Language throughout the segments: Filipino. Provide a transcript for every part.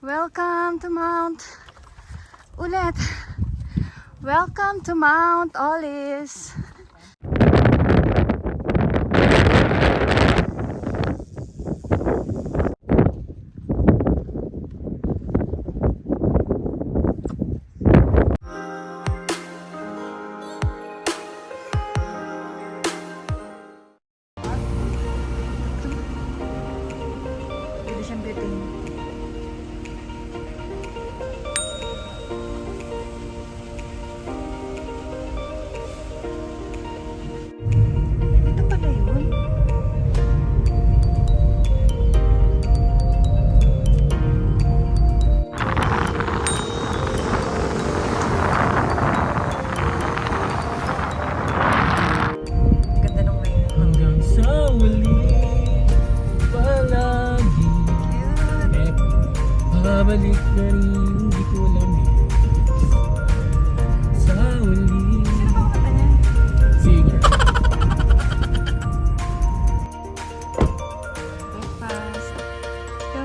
Welcome to Mount ulit. Welcome to Mount Olis. Pwede siyang bitin. Ito pala yun. Ganda nung rain. Hanggang sa uli palagi babalik na rin, hindi ko lamig sa uli. Sino ba kanta niya? Singer. Breakfast. Let's go.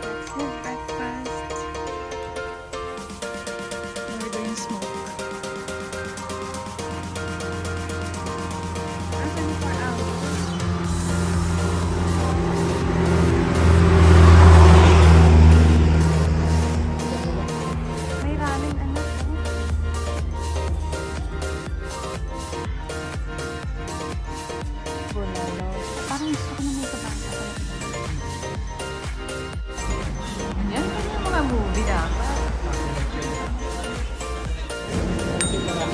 Let's have breakfast. We're doing smoke. After 24 hours. May ramen anak ko. Bonolo. Parang gusto ko na may kabasa. Yan yung mga movie dapat. Tapos nag-vlogging yan na.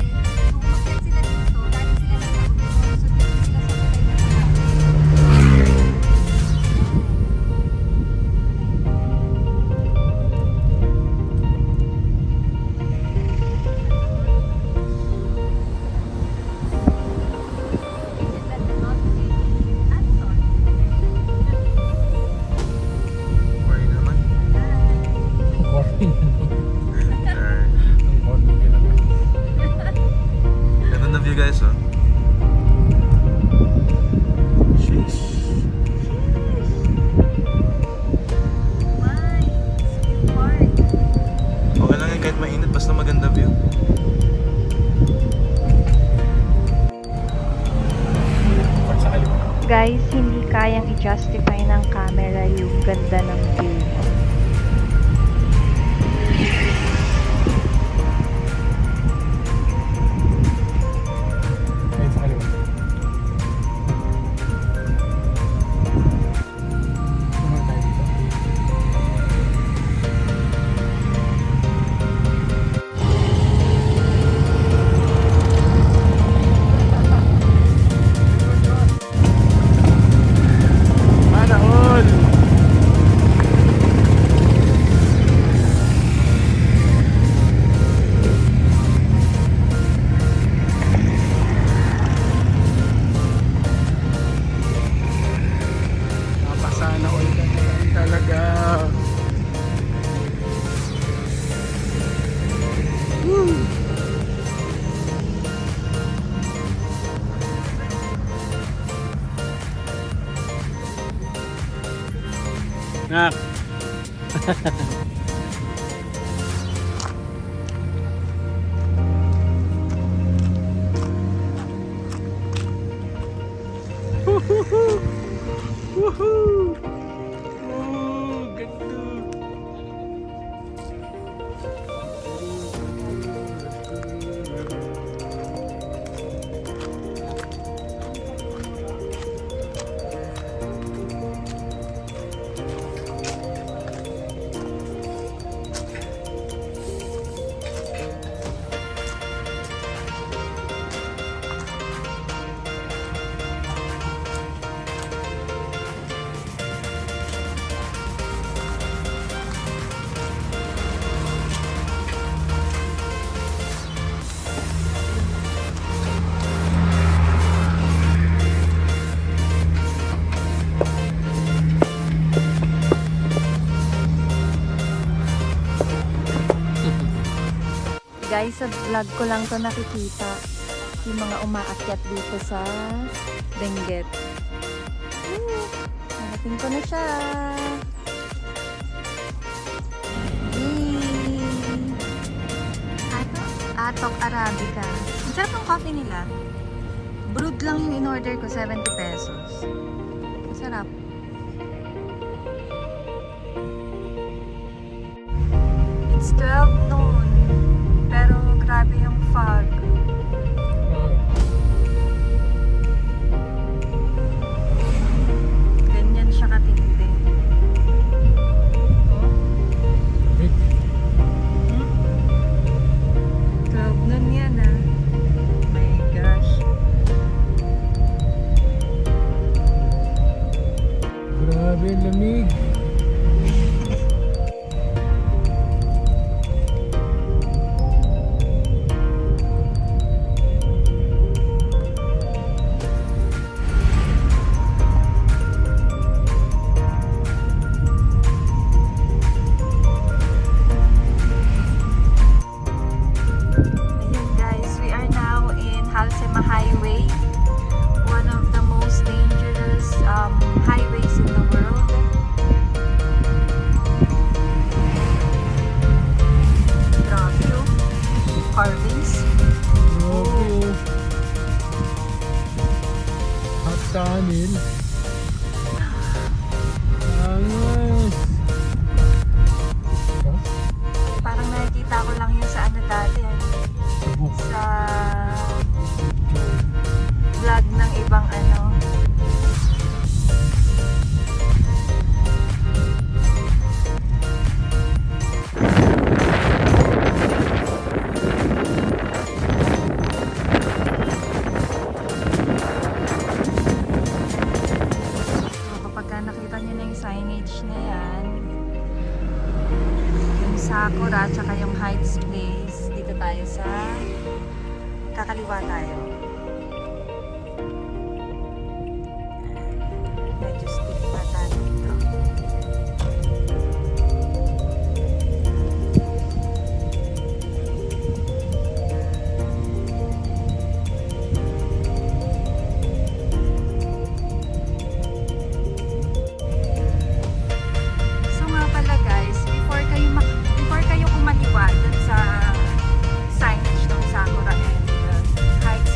Kasi, kung umakyat sila dito, galing sila ng Taon. So, dito sila sa Tagaytay. Pwede naman. Ang corny na naman. Alright. Ang corny ka naman. Ganda na view guys, oh. Sheesh. Okay lang yan kahit mainit, basta maganda view. Sa kaliwa. Guys, hindi kayang i-justify ng camera yung ganda ng view. Ayun sa kaliwa. Naman tayo dito. Manahol! Nak. Woohoo! Oh, ganda. Guys, sa vlog ko lang to nakikita yung mga umaakyat dito sa Benguet. Woo! Narating ko na siya. Yay! Atok Arabica. Ang sarap ng coffee nila. Brewed lang yung in-order ko, 70 pesos. Ang sarap. It's 12 noon. Pero grabe yung fog. Ganyan siya katindi. Oh. 12 nun yan ah. My gosh. Grabe, lamig. Ayun guys, we are now in Halsema Highway. One of the most dangerous highways in the world. Grabe oh. Carvings. Grabe, oh. Hot tunnel. Angas. Oh, Parang nakikita ko lang yun sa ano dati. sabog. Sa vlog ng ibang ano. So, kapag nakita niyo na yung signage na yan, yung Sakura tsaka yung Heights Place, dito tayo sa kakaliwa tayo. Medyo stick pa tayo dito. So nga pala guys, before kayo kumaliwa dun sa signage ng Sakura and Heights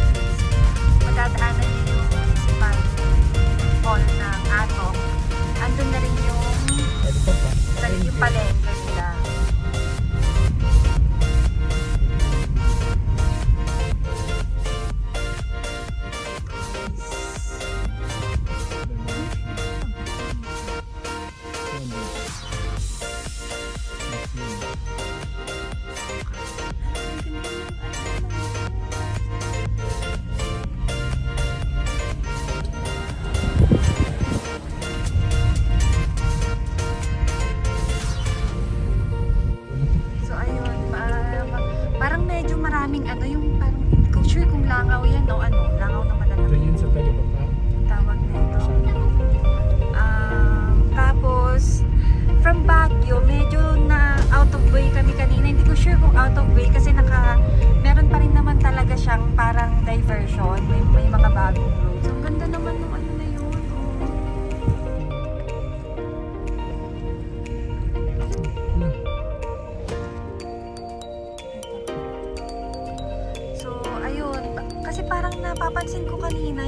napansin ko kanina,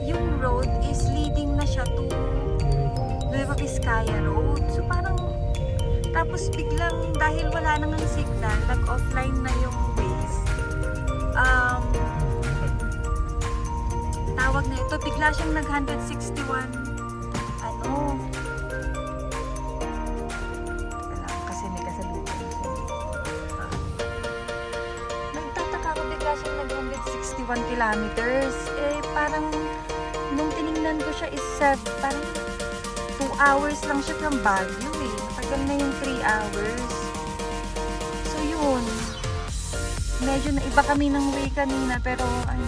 yung road is leading na siya to Nueva Vizcaya Road. So parang, tapos biglang dahil wala nang signal, nag-offline na yung Waze. Tawag na ito, bigla siyang nag-161. Ano? Teka lang, kasi may kasalutan siya. Nagtataka ako, bigla siyang nag-161 kilometers. Eh, parang, nung tinignan ko siya is parang 2 hours lang siya from Baguio eh. Matagal na yung 3 hours. So yun. Medyo naiba kami ng way kanina pero ano,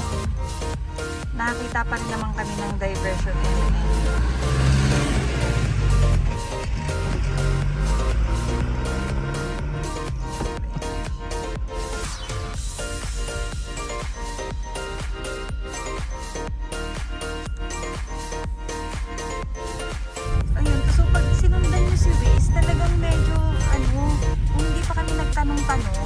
nakakita pa rin naman kami ng diversion. Ayun, so pag sinundan nyo si Waze, talagang medyo ano, kung hindi pa kami nagtanong-tanong,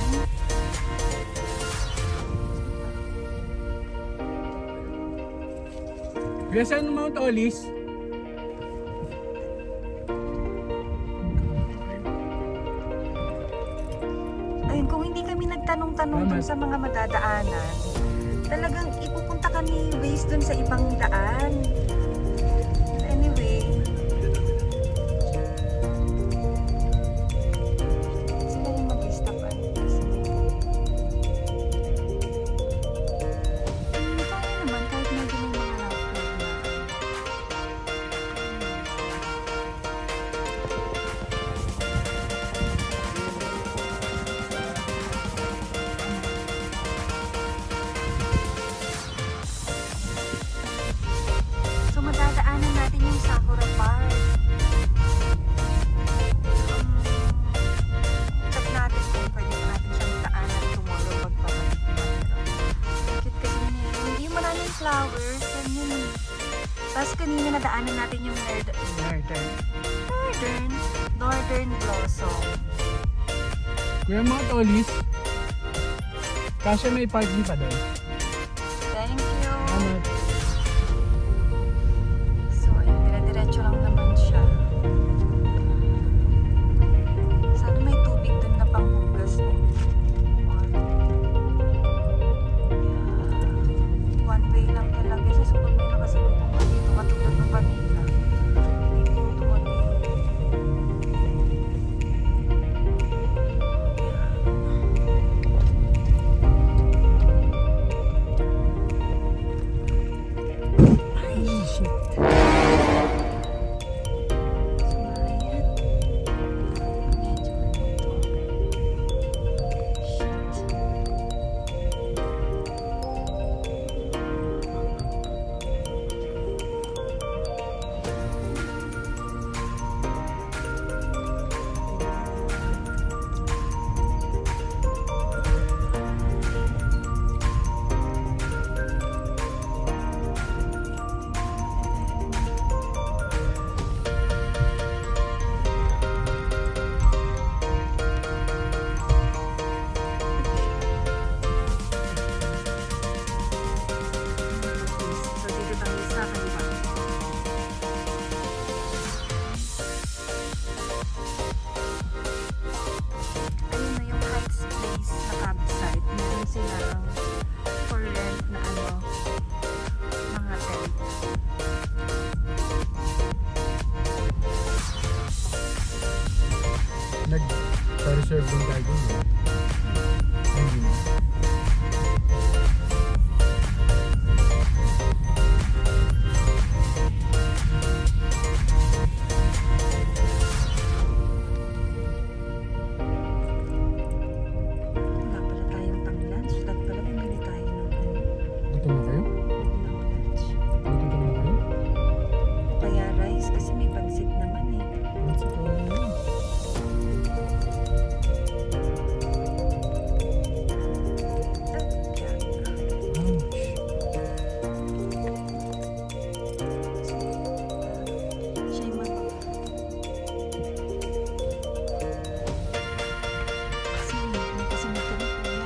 Kaya saan Mount Olis? ayun, kung hindi kami nagtanong-tanong dun sa mga madadaanan, talagang ipupunta ka ni Waze dun sa ibang daan. Anyway, sila yung mag-stop at kaya naman kahit medyo may mga rough road na so madadaanan natin yung Sakura Park. Check natin kung pwede pa natin siyang daanan tomorrow pagpapalik na. Cute kasi niya. Hindi maraming flowers. Yan yun eh. Tapos kanina nadaanan natin yung Northern Blossom. Kuya Mount Olis? Kasya may parking pa doon. Thank you. Salamat. So, ayun, dire-diretso lang naman siya. Sana may tubig dun na panghugas ng yeah. One way lang talaga siya. So, pag may nakasalubong ka dito, katulad ng kanina, hindi ko ito one way. Ay, shit. So, ayan. Medyo ano to. Shit. So, dito tayo sa kaliwa. Ayun na yung Heights Place na campsite. Meron silang for rent na ano, mga tent. Nag-reserve din tayo dun eh. Hindi na. Wala pala tayong pang-lunch. Dapat pala bumili tayo ng ano, Gutom na kayo? ng lunch. Gutom na kayo? Kaya rice kasi may pansit naman eh. What's it all yun? Siya yung kasi may kasunod ka na kuya.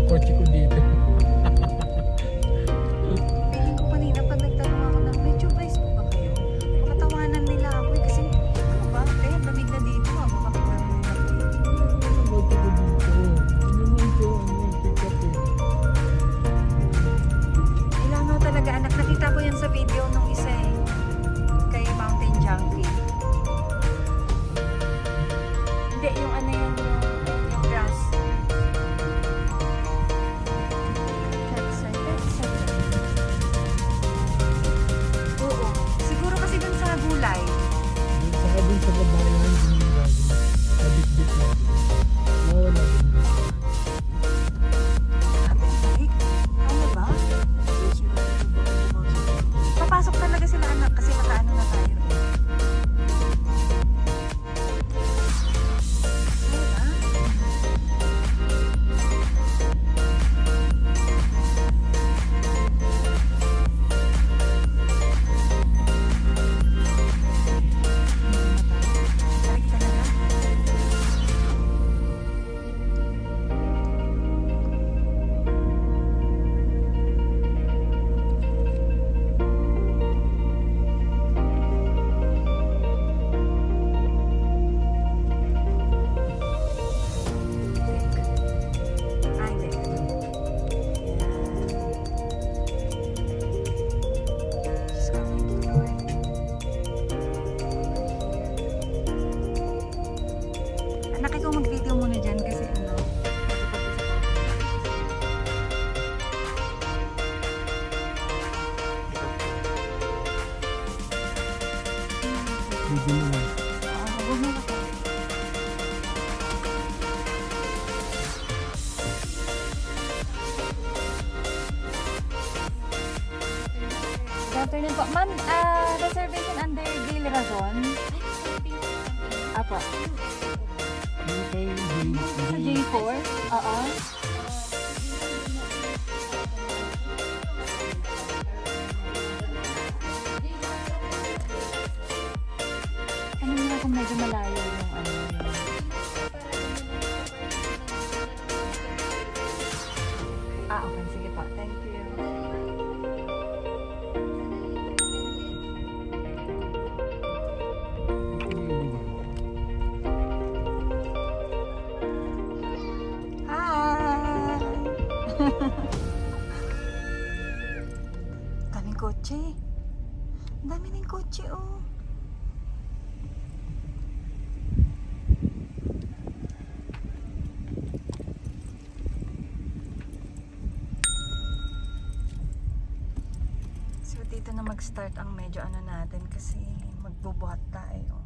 kotse ko dito. Feeling ko kanina pag nagtanong ako ng, may tube po ba kayo? Makatawanan nila ako eh. Kasi, ano ba? Eh, lamig na dito ah. Makapagano nila ako eh. Ano kotse ko dito? Ano naman ito? Ano pick up eh? Ilano talaga anak. Nakita ko yan sa video nung isa eh. Kay Mountain Junkie. Hindi, yung ano yan, yung grass. Oo. Siguro kasi dun sa gulay. Saka dun sa babayan, dun yung gagawin. Nabit-bit na. Mawala dun. Sabi, balik. Ano ba? Papasok talaga sila anak kasi nakaano na tayo. Ano ba? Balik talaga. Ay, hindi. Diyos ko, thank you, Lord. Anak, ikaw mag-video muna dyan kasi ano. Video mo lang. Huwag mo ako. Good afternoon po. Ma'am, reservation under Gil Razon. Apo. Okay, Sa J4? Oo. Ano nga kung medyo malayo yung ano yung... Okay. Sige po. Thank you. Hi! Daming kotse. Ang dami ng kotse, oh. So, dito na mag-start ang medyo ano natin kasi magbubuhat tayo.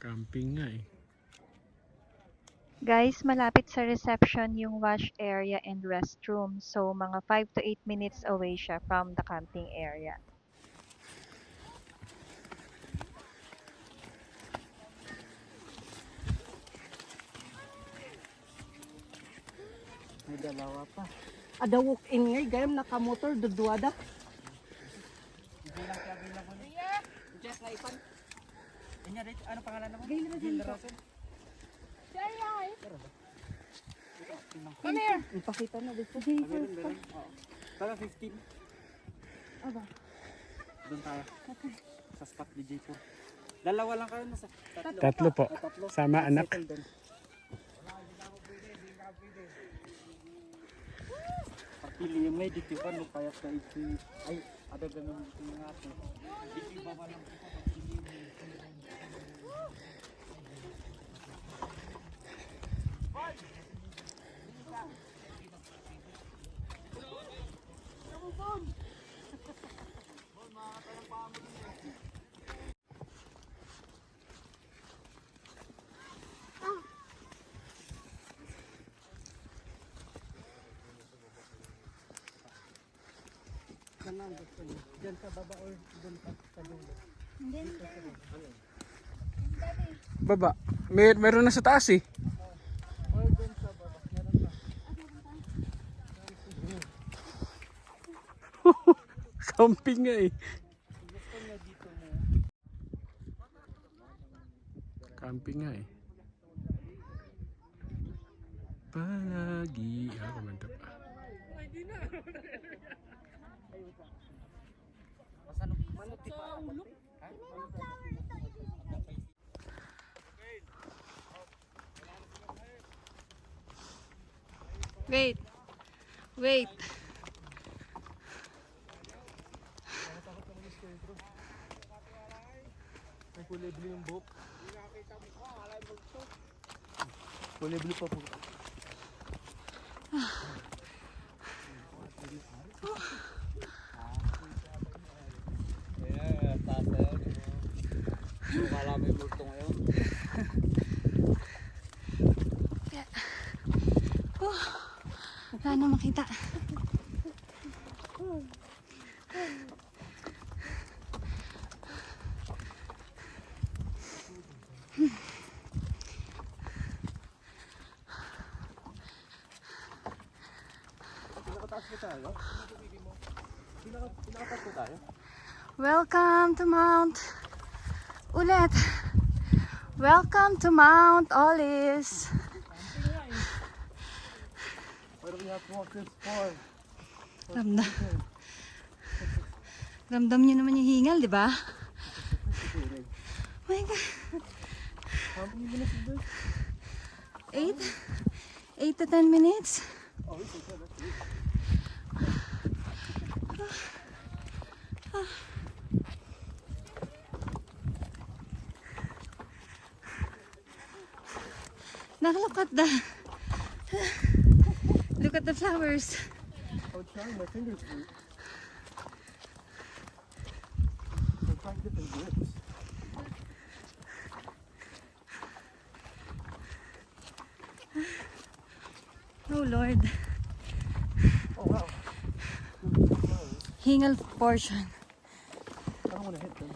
Camping nga eh. Guys, malapit sa reception yung wash area and restroom. So, mga 5 to 8 minutes away siya from the camping area. May dalawa pa. Ada walk-in ngay, gayam nakamotor, duduada. Just na ipan. Ano pangalan mo? Gil Rason. Come here. Ipakita na dito. Tara 15. Aba. Doon tayo. Sa spot DJ po. Dalawa lang kayo na sa Tatlo po. Sama anak. Settle doon. Pili yung may dito pa no kaya sa iti. Ay, ada ganun dito nga ito. Dito ba ba lang kita pagpili mo. Kanang gusto niyo. Diyan sa baba or doon sa dulo. Baba. Meron na sa taas eh. Or doon sa baba. Meron pa. Camping nga eh. Gusto niya dito mo. Camping nga eh. Palagi. Kumanta pa. Wait. Wait. May kulay blue yung book. Kulay blue pa po. Wala may multo ngayon. Wala na makita. Pinakataas po tayo? Pinakataas po tayo? Welcome to Mount Ulit. Welcome to Mount Olis. Where do we have to walk this far? Ramdam. Ramdam niyo naman yung hingal, di ba? Oh my God. How many minutes is this? 8 to 10 minutes. Oh, it's okay. That's good. Now look at the flowers. I was trying my fingers through. I'm trying different grips. Oh Lord. Oh wow. Hingal portion. I don't want to hit them.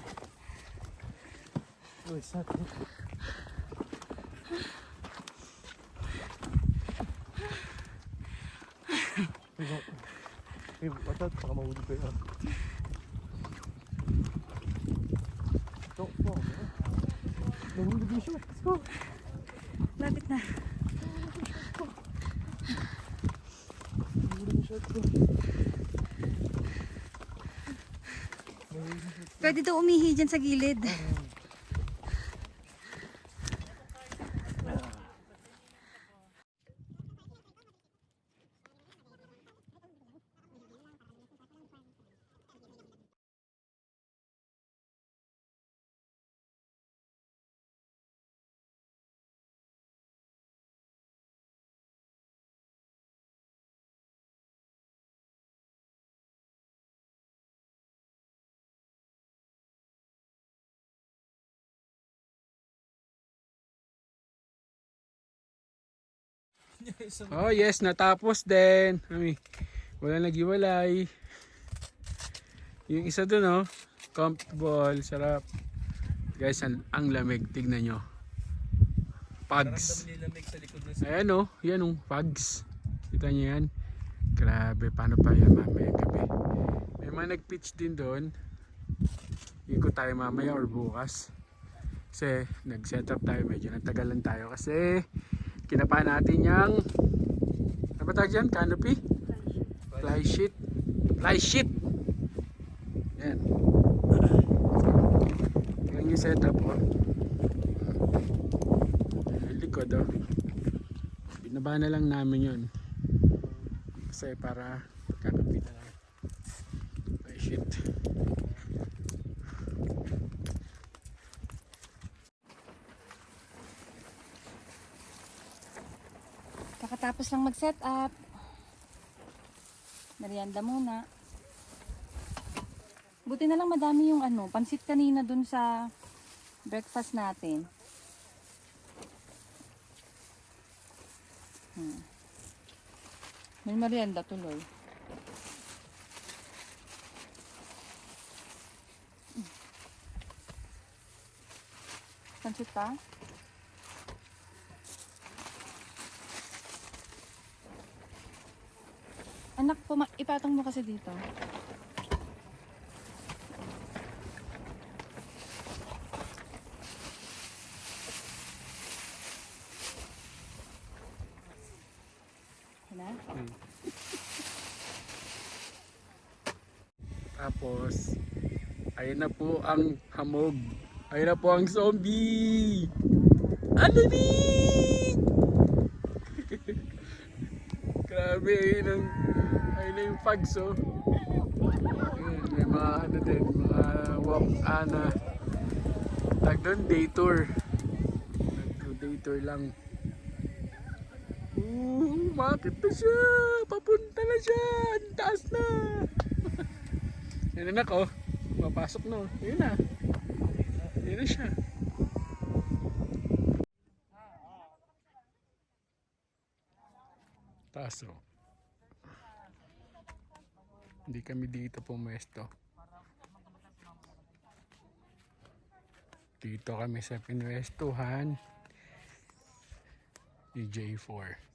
Really sad to hit them. Hey, watch out, baka mahuli pa yun. Don't fall, man. Mahuli din siya. Let's go. Lapit na. Mahuli din siya. Let's go. Pwede daw umihi dyan sa gilid. Oh yes, natapos din. Ay, wala naghiwalay. Yung isa dun oh, comfortable, sarap. Guys, ang lamig, tignan nyo. Pugs. Ayan oh, yan oh, pugs. Kita nyo yan. Grabe, paano pa yan mamaya gabi. May mga nag-pitch din doon. Ikot tayo mamaya or bukas. Kasi nag-set up tayo, medyo natagalan tayo kasi kinapa natin yung ano ba tawag dyan? Canopy? Fly sheet. Fly sheet! Yan. Yan yung setup oh. Yung likod oh. Binaba na lang namin yun. Kasi para canopy na lang. Fly sheet. Kakatapos lang mag-set up. Merienda muna. Buti na lang madami yung pansit kanina dun sa breakfast natin. May merienda tuloy. Pansit pa? Anak, ipatong mo kasi dito. Tapos, ayun na po ang hamog. Ayun na po ang zombie! Alamig! Grabe, ayun na yung fags, oh. Ayun, may mga ano din, mga walk, tag doon, day tour. Day tour lang. Umakit na siya! Papunta na siya! Ang taas na! Ayun na ako. Mapasok na. Ayun na. Ayun na siya. Taas o. Hindi kami dito pumesto. Dito kami sa pinwestuhan ni J4.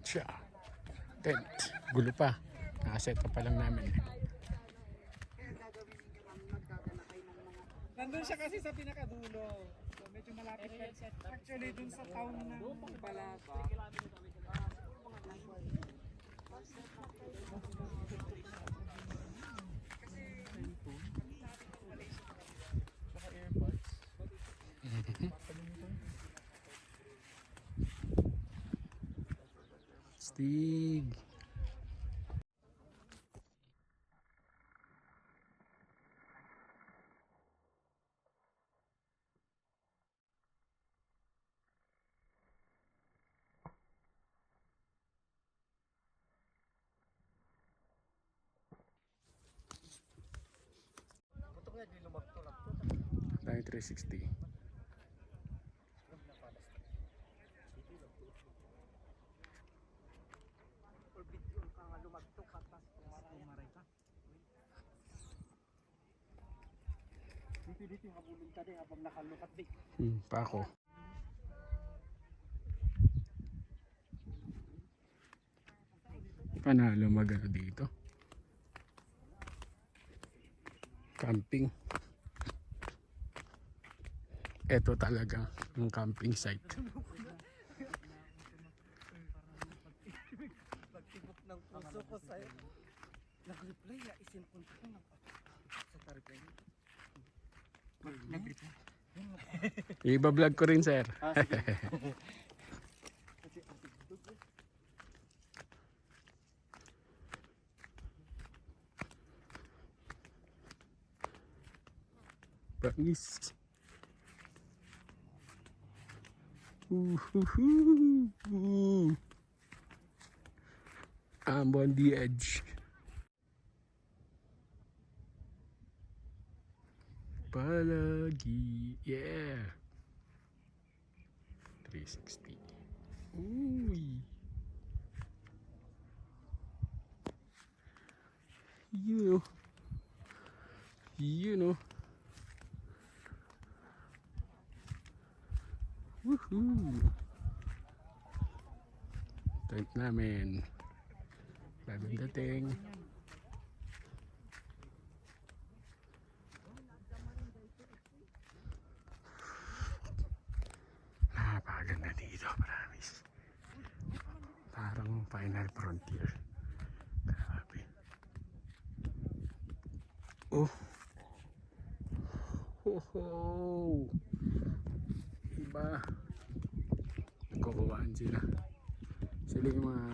Siya. Tent. Gulo pa. Nakaset up pa lang namin. Nandun siya kasi sa pinakadulo. So medyo malapit ka. Actually dun sa town ng Balaba. Stig. Tayo 360. Dito yung habulin ka din habang nakalukat din. Pa ako. Panalo magano dito. Camping. Ito talaga yung camping site. Pagtibok ng puso ko sa'yo. Nag-reply ya, isinpunta ko ng sa taripay. Nag-reply. Iba-vlog ko rin, sir. Sige. Promise. I'm on the edge. Palagi. Yeah. 360. Uy. You know. Woohoo! Tent namin. Bagong dating. Napakaganda dito, promise. Parang Final Frontier. Grabe. Oh! Ho ho! Iba. Nagkukuhaan sila. Sila yung mga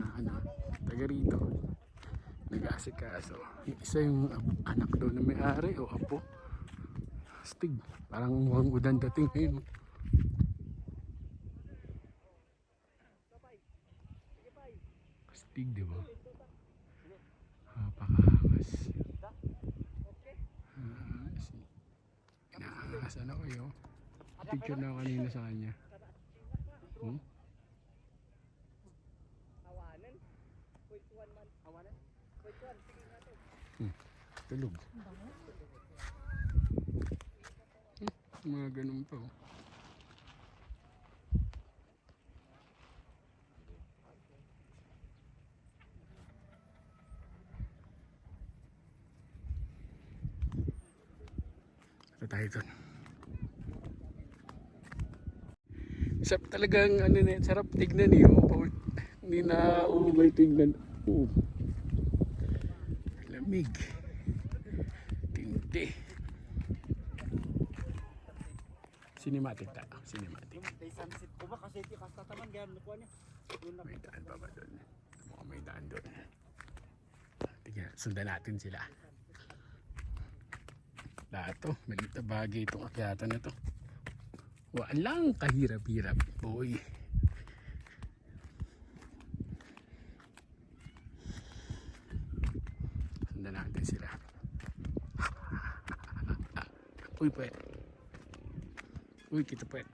taga rito. Nag-aasikaso. Isa yung anak daw na may-ari o apo. Stig. Parang mukhang udan dating ngayon. Stig, di ba? Napakaangas. Inaangasan ako yun. Picture na ako kanina sa kanya. Tulog. Mga ganun pa. Ito tayo dun. Sarap talagang sarap tignan eh. Hindi na umay tingnan. Lamig. Tindi. Cinematic tayo. Cinematic. May sunset ko ba kasi di kasta taman ganyan nakuha niya. Doon na May daan pa ba doon? Mukhang may daan doon. Tingnan, sundan natin sila. Lahat to, maliit na bagay itong akyatan na to. Walang kahirap-hirap, boy. Sundan natin sila. Uy, pwet. Uy, kita pwet.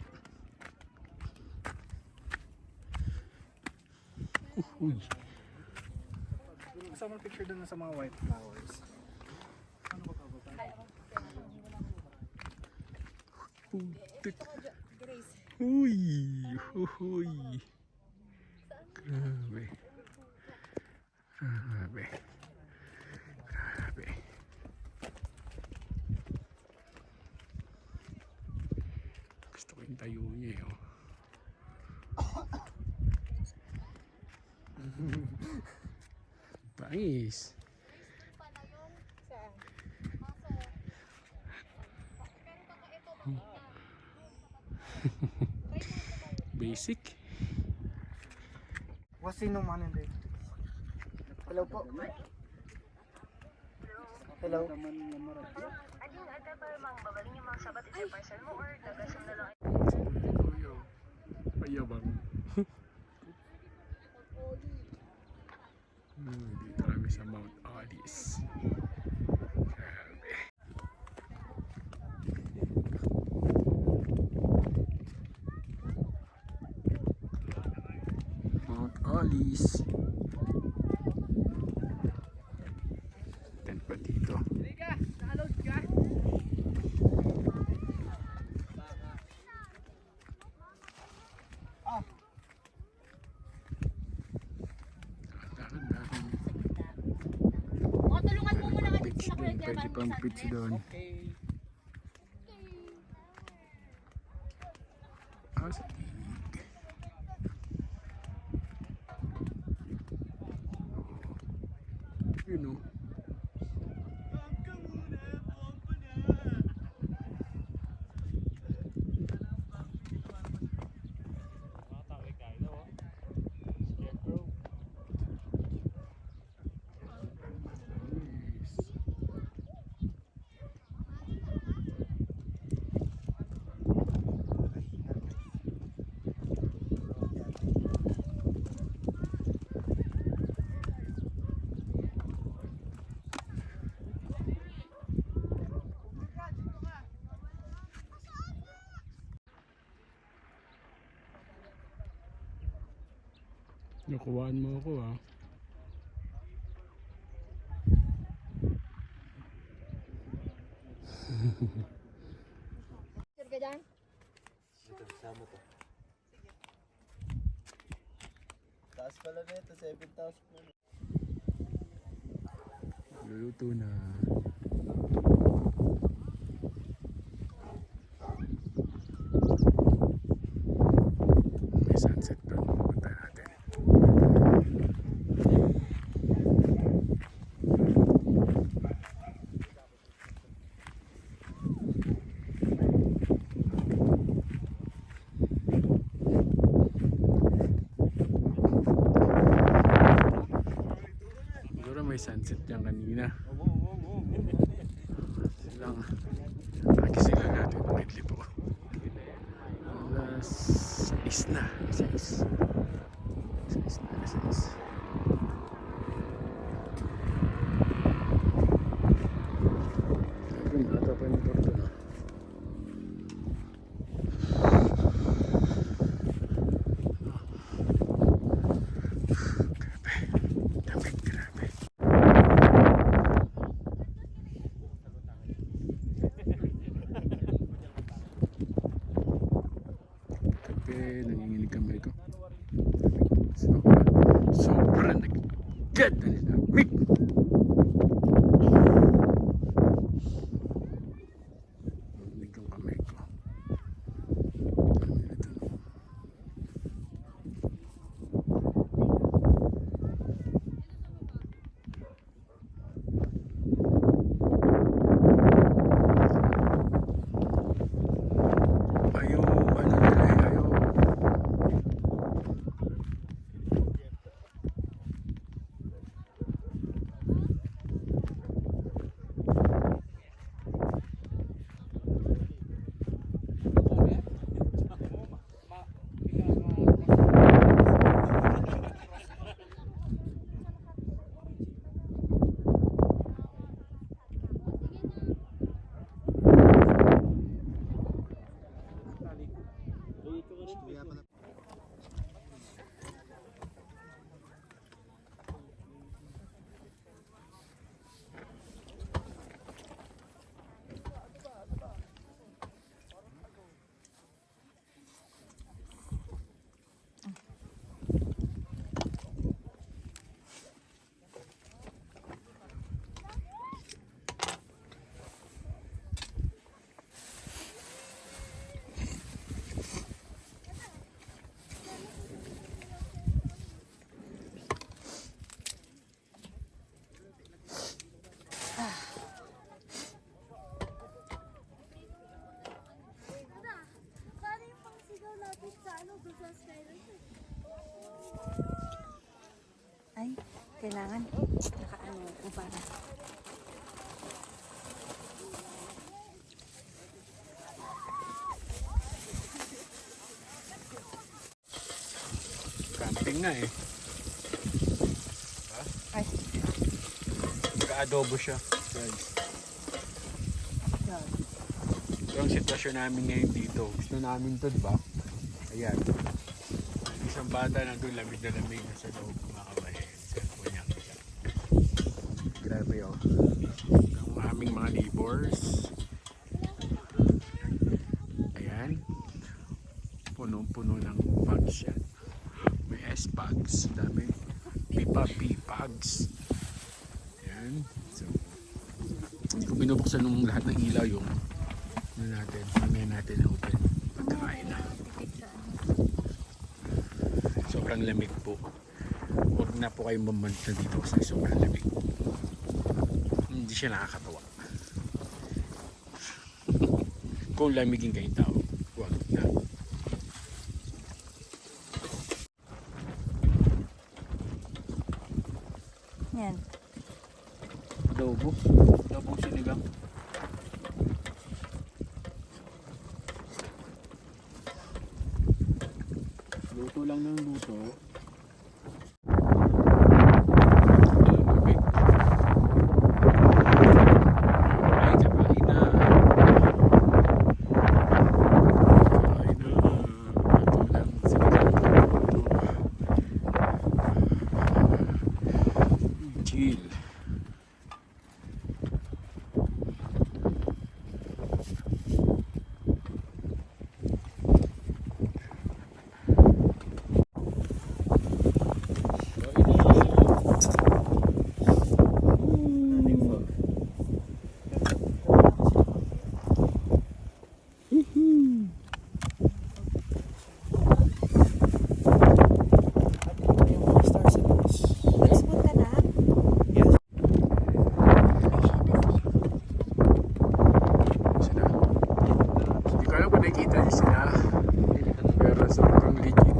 Uy. Kasama picture doon sa mga white flowers. Putik. Uy. Uy. Grabe. Grabe. Grabe. Gusto ko yung tayo niya eh. Oh. Bangis. Basic. Sino man hindi? Hello po. Hello. Payabang. Dito kami sa Mount Alis. Grabe. Mount Alis. Tent pa dito. O, tulungan mo muna kasi Pitch sila Kuya doon, German pwede pang mag-sunset. pitch doon. Astig. Yun o. Nakuhaan mo ako ah. Sure ka dyan? Taas pala nito, 7,000. Luluto na. May sunset doon. Punta natin. Siguro may sunset dyan kanina. Silang nagising lang natin lately po. Alas 6 na. 6 na. 6. Sabi na ata pa yung torto na. Grabe. Grabe. Nanginginig kamay ko. Sobrang nag-get na lamig. Nanginig ang kamay ko. Ang init, ano? Kailangan nakaano ko para. Camping na eh. Ay, Nag-adobo siya, guys. Ito ang sitwasyon namin ngayon dito. Gusto namin to, diba? Ayan. Isang bata nandun, lamig na lamig sa loob, kumakabay. Cellphone niya. Grabe oh. Ang aming mga neighbors. Ayan. Punong-puno ng bugs yan. May S-bugs. Dami. Pipa-P-bugs. Ayan. So, hindi ko binubuksan ng lahat ng ilaw yung ano natin. Mamaya natin na open. Pagkakain na. Sobrang lamig po. Huwag na po kayong mamanta dito kasi sobrang lamig. Hindi siya nakakatawa. Kung lamigin kayong tao, huwag na. yan. Adobo. Adobo sinigang. Luto lang ng luto. Lumabig. Ay, kakain na. Kakain na. Luto lang sinigang. Chill. Nag-spoon ka na? Sila. Hindi ko alam kung nakikita niyo sila. Pero sobrang ligid.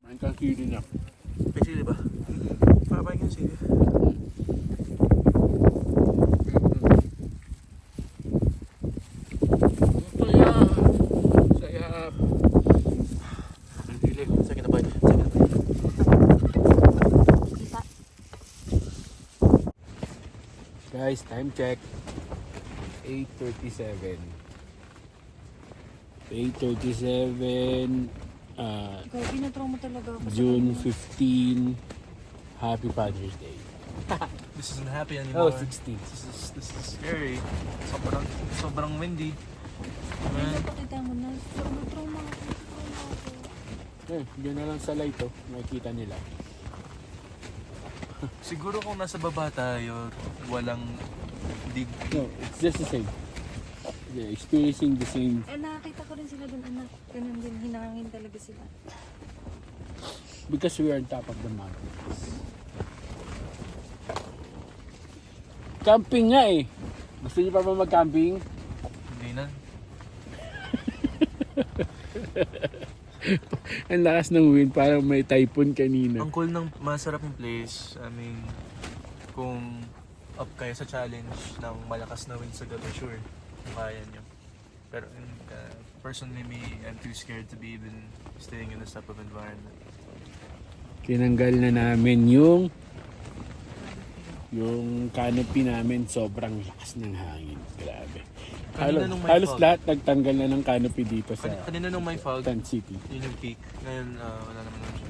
Main kang kiri na. May sili ba? Papain ka sili. Saya. Saya. Ang dilim. Second na bite. Second na bite. Guys, time check. 8:37. 8:37. Ikaw, pinatraw mo talaga ako. sa June kanya. 15. Happy Father's Day. This isn't happy Oh, anymore. 16. This is scary. Sobrang windy. Ay, napakita mo na. Sobrang trauma ako. Eh, yun na lang sa light oh. Makikita nila. Siguro kung nasa baba tayo, walang dig. No, it's just the same. Yeah, experiencing the same. Eh, nakakita ko rin sila dun, anak. Ganun din, hinangin talaga sila. Because we are on top of the mountains. Camping nga eh. Gusto niyo pa ba mag-camping? Hindi na. Ang lakas ng wind, parang may typhoon kanina. Ang cool ng masarap yung place. I mean, kung up kayo sa challenge ng malakas na wind sa gabi, sure, kaya nyo. Pero personally me, I'm too scared to be even staying in this type of environment. Tinanggal na namin yung canopy namin, sobrang lakas ng hangin. Grabe. Kanina nung may Halos fog. lahat nagtanggal na ng canopy dito sa Kanina nung may fog, Tent City. yun yung peak. Ngayon,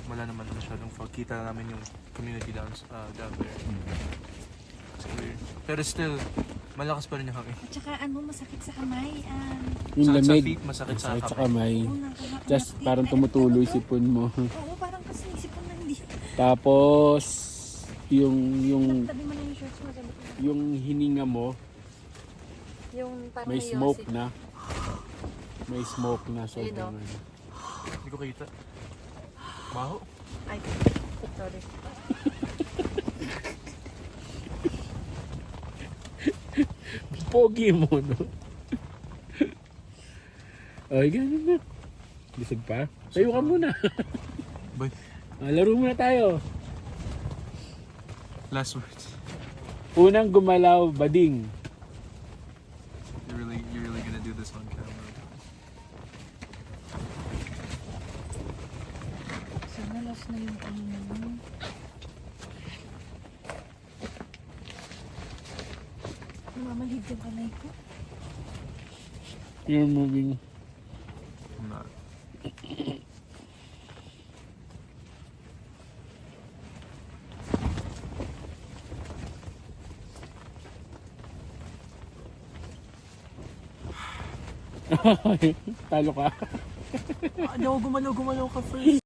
wala naman masyadong fog. Kita namin yung community down there. It's clear. Pero still, malakas pa rin yung hangin. At saka ano, masakit sa kamay. Yung Sakit sa lamig, feet, masakit sa sa kamay. kamay. Just parang tumutuloy sipon mo. Oo, parang kasi sipon na hindi. Tapos, yung Tabi mo lang yung shorts mo. Sabi ko. yung hininga mo, Yung parang may smoke yosi. na. May smoke na. Ayun, Sobrang oh. ano. Hindi ko kita. Baho. Ay, sorry. pogi mo, no? Ay, ganun na. Bisag pa? Tayo ka muna. But Laro muna tayo. last words. Unang gumalaw, bading. You're really gonna do this on camera. Sana last na yung ano. Namamanhid yung kamay ko. You're moving. I'm not. Talo ka. No, gumalaw ka first.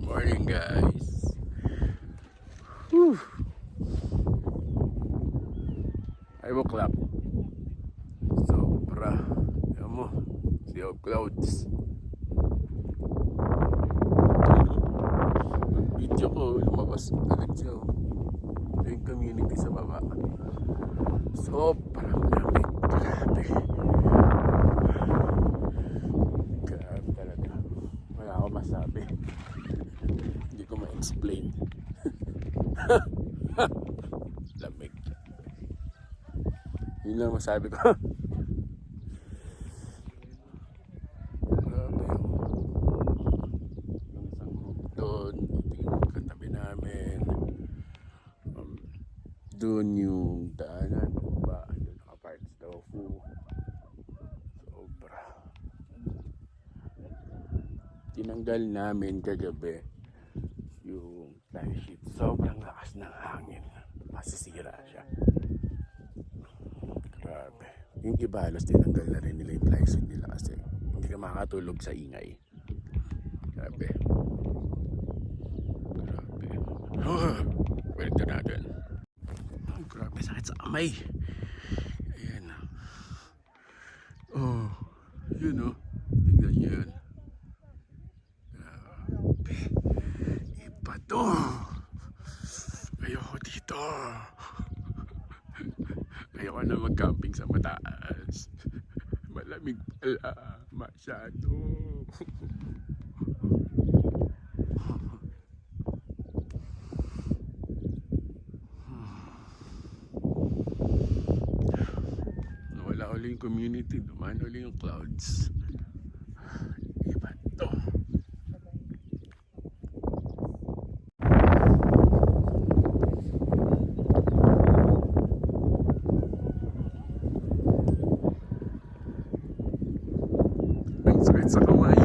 Morning, guys. Whew. 5 o'clock. Sobra. Ayan mo. Sea of clouds. Video ko, lumabas agad siya. Yung community sa baba. Sobrang lamig. Grabe. Grabe talaga. Wala ako masabi. Hindi ko ma-explain. Lamig. Yun lang masabi ko. Grabe yun. Yung isang group doon, yung katabi namin. Doon yung daanan. Ba, doon nakapark sa tofu. Sobra. Tinanggal namin kagabi yung fly sheet. Sobrang lakas ng hangin. Masisira siya. Grabe. Yung iba halos tinanggal na rin nila yung fly sheet nila kasi hindi ka makakatulog sa ingay. Grabe. Grabe. Balik na natin. Oh, grabe, sakit sa kamay. Ayan. Oh, yun oh. Tingnan nyo yun. Grabe. Iba to. Ayoko dito. Ayoko na mag-camping sa mataas. Malamig pala. Masyado. Nawala uli yung community. Dumaan uli yung clouds. Iba to. Ang sakit sa kamay.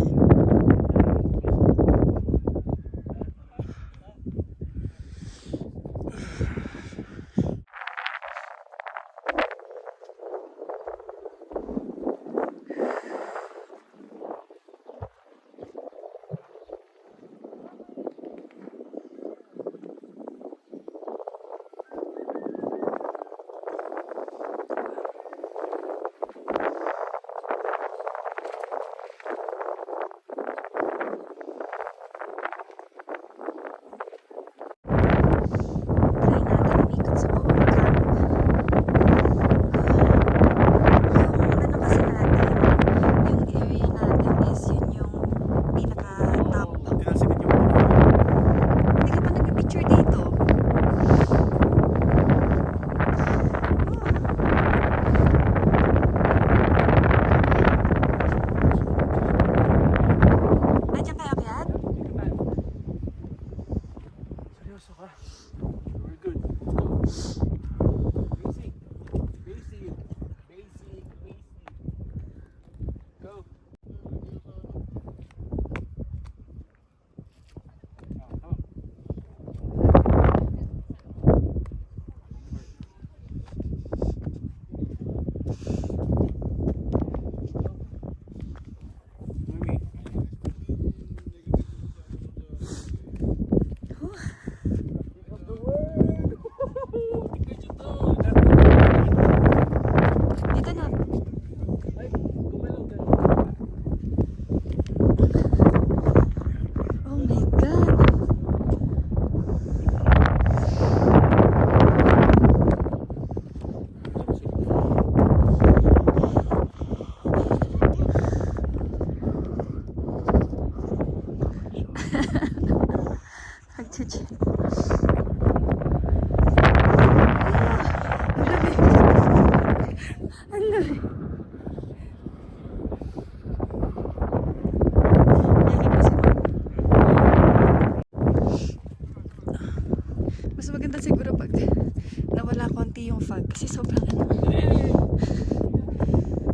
yung fog kasi sobrang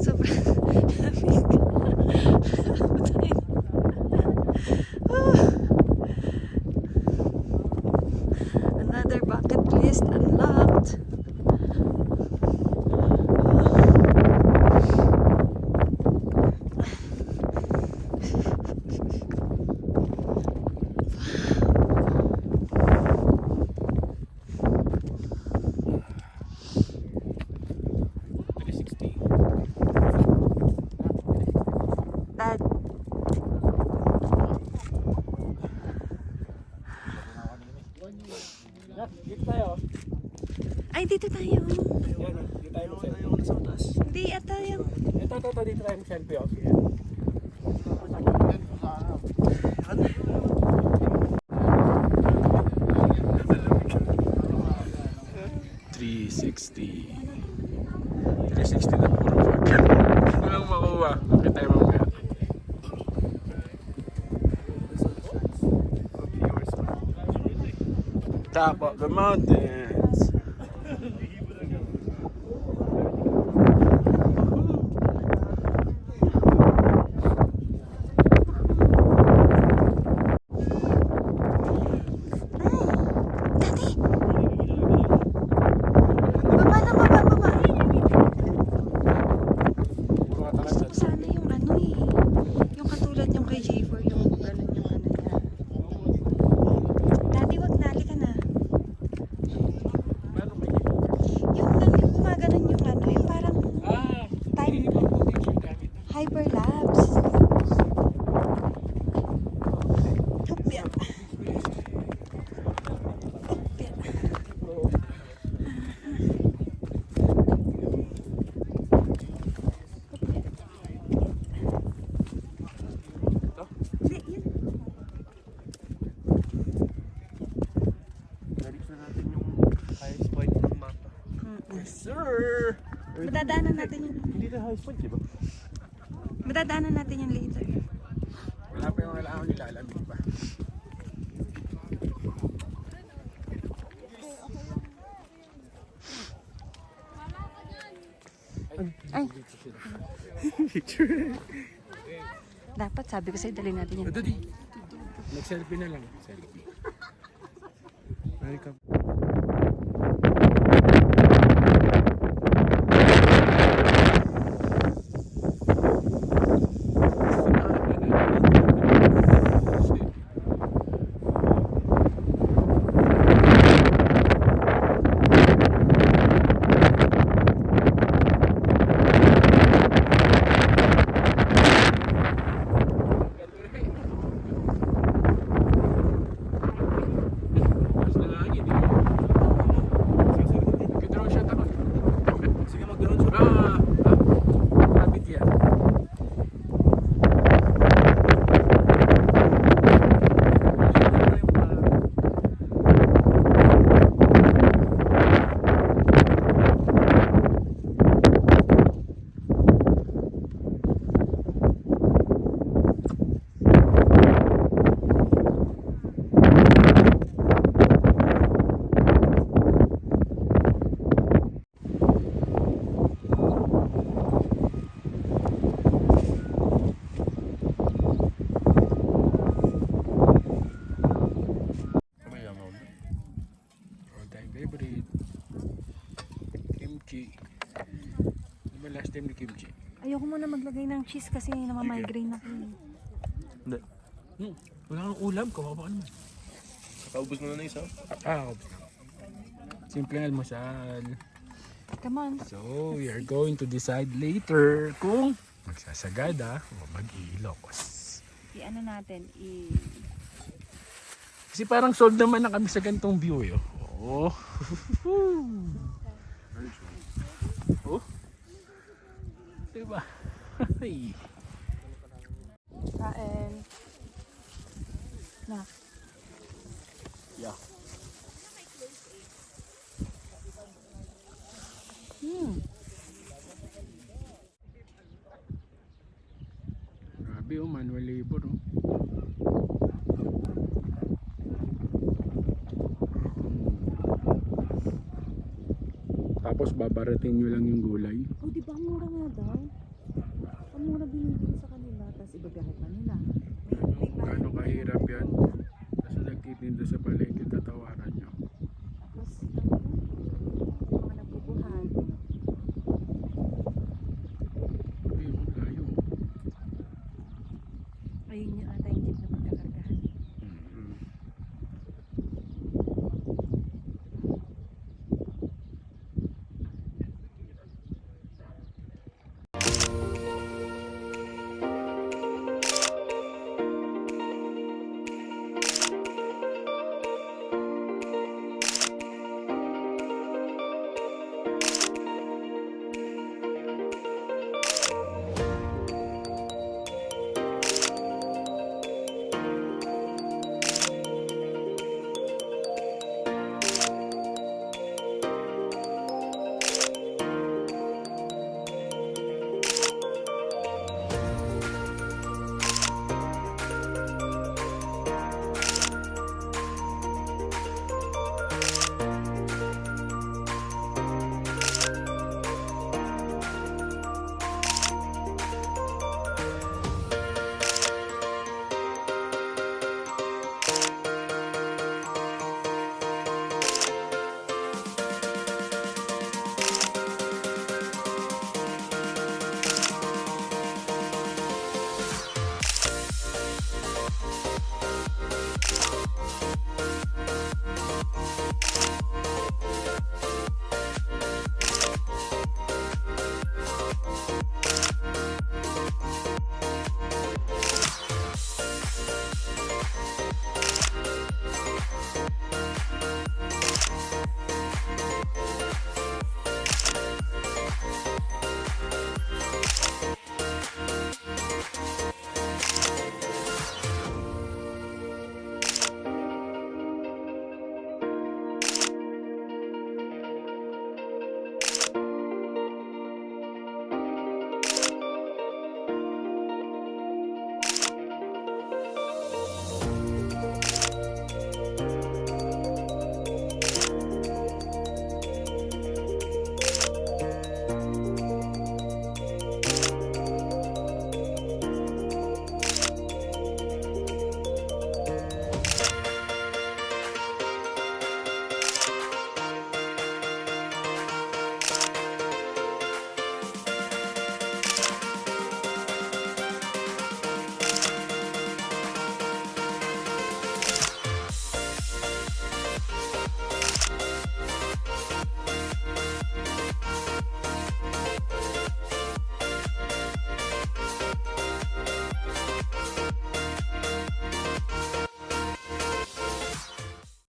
sobrang lamig. Another bucket list unlocked. Dad, Dito tayo. ay dito tayo. Yan, dito tayo mag-selfie. Hindi ata yung Ito, dito tayo mag-selfie. Okay. na puro fog. Walang makuha. Okay tayo mamaya. Top of the mountains. baba na baba. Puro matalas. Sana yung ano eh. Yung katulad yung kay J4, yung ganun yung ano niya. Daddy, wag nali ka na. Yung gumaganon yung ano, yung parang time hyperlapse. Hupya. Hupya. Hindi, yun. Balik na natin yung highest point ng mapa. Sir! Madadaanan natin yun. Hindi na highest point, di ba? Madadaanan natin yun later. Wala pa yung kailangan nilalamig pa. Ay. Dapat sabi ko sa'yo, dali natin yun. Ito di. Nag-selfie na lang. Selfie. Welcome. Mas nangangin eh. Mag-drone shot ako. Sige, mag-drone shot. Rapid yan. All time favorite. Kimchi. Ano ba last time ni Kimchi? Ayoko muna maglagay ng cheese kasi namamigraine ako. Hindi. Wala kang ulam, kawawa ka naman. Nakaubos mo na isa. Ubus na. Simpleng almusal. Come on. So, we are going to decide later kung magsasagada o mag-iilocos. I-ano natin, Kasi parang sold naman na kami sa ganitong view eh. Oh. Oh. Diba? Ay. kain. Na. Yeah. Grabe oh, manual labor oh. Tapos Tapos babarating nyo lang yung gulay. Oh, di ba ang mura nga daw? Ang mura binibili sa kanila, tapos ibagahe pa nila. May Gaano kahirap yan? Kasi nagtitinda sa palengke, tatawaran nyo.